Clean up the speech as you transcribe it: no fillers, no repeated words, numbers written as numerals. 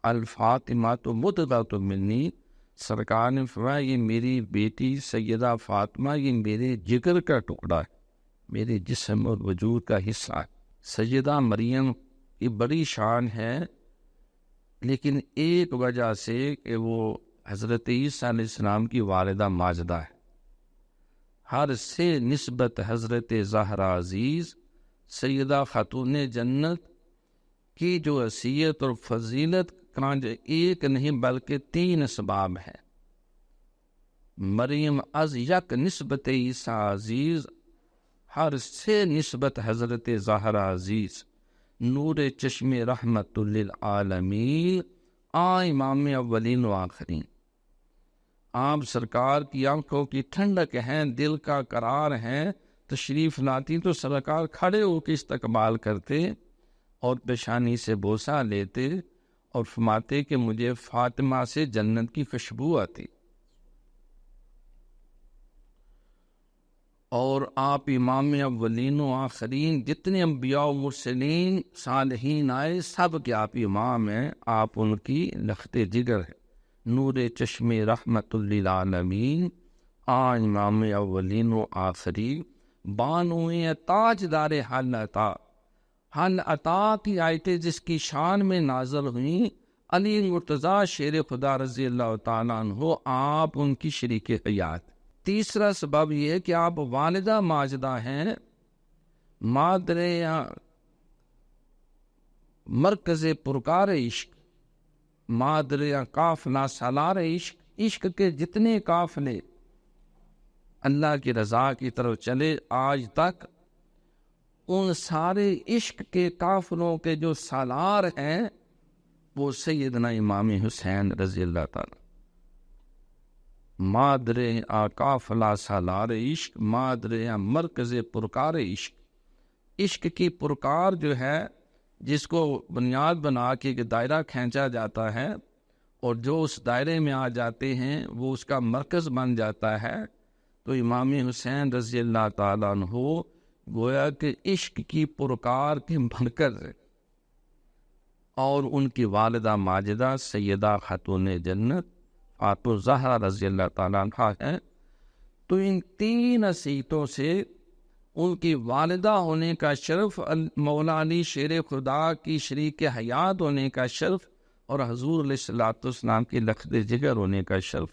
الفاطمہ تو مدغۃ منی، سرکار نے فرمایا یہ میری بیٹی سیدہ فاطمہ یہ میرے جگر کا ٹکڑا ہے، میرے جسم اور وجود کا حصہ ہے۔ سیدہ مریم کی بڑی شان ہے، لیکن ایک وجہ سے کہ وہ حضرت عیسیٰ علیہ السلام کی والدہ ماجدہ ہے۔ ہر سے نسبت حضرت زہرا عزیز سیدہ خاتون جنت کی جو حیثیت اور فضیلت کا ایک نہیں بلکہ 3 اسباب ہیں۔ مریم از یک نسبت عیسیٰ عزیز، ہر سے نسبت حضرت زہرا عزیز، نور چشم رحمت للعالمین، امام اولین و آخرین۔ آپ سرکار کی آنکھوں کی ٹھنڈک ہیں، دل کا قرار ہیں، تشریف لاتی تو سرکار کھڑے ہو کے استقبال کرتے اور پیشانی سے بوسہ لیتے اور فرماتے کہ مجھے فاطمہ سے جنت کی خوشبو آتی۔ اور آپ امام اولین و آخرین، جتنے انبیاء و مرسلین صالحین آئے سب کے آپ امام ہیں، آپ ان کی لخت جگر ہے، نور چشم رحمت للعالمین، امام اولین و آخرین، بانوئے تاجدار حل عطا۔ حل عطا کی آیتیں جس کی شان میں نازل ہوئیں، علی مرتضیٰ شیر خدا رضی اللہ تعالیٰ عنہ، آپ ان کی شریک حیات۔ تیسرا سبب یہ ہے کہ آپ والدہ ماجدہ ہیں، مادر مرکز پرکار عشق، مادر قافلہ سالار عشق، عشق کے جتنے قافلے اللہ کی رضا کی طرف چلے آج تک، ان سارے عشق کے قافلوں کے جو سالار ہیں وہ سیدنا امام حسین رضی اللہ تعالیٰ۔ مادر قافلہ سالار عشق، مادر مرکز پرکار عشق۔ عشق کی پرکار جو ہے جس کو بنیاد بنا کے ایک دائرہ کھینچا جاتا ہے، اور جو اس دائرے میں آ جاتے ہیں وہ اس کا مرکز بن جاتا ہے، تو امام حسین رضی اللہ تعالیٰ عنہ گویا کہ عشق کی پرکار کے مرکز ہے، اور ان کی والدہ ماجدہ سیدہ خاتون جنت فاطمہ الزہرا رضی اللہ تعالیٰ عنہ ہے۔ تو ان 3 حیثیتوں سے ان کی والدہ ہونے کا شرف، مولا علی شیر خدا کی شریک حیات ہونے کا شرف، اور حضور علیہ الصلوۃ والسلام کی لخت جگر ہونے کا شرف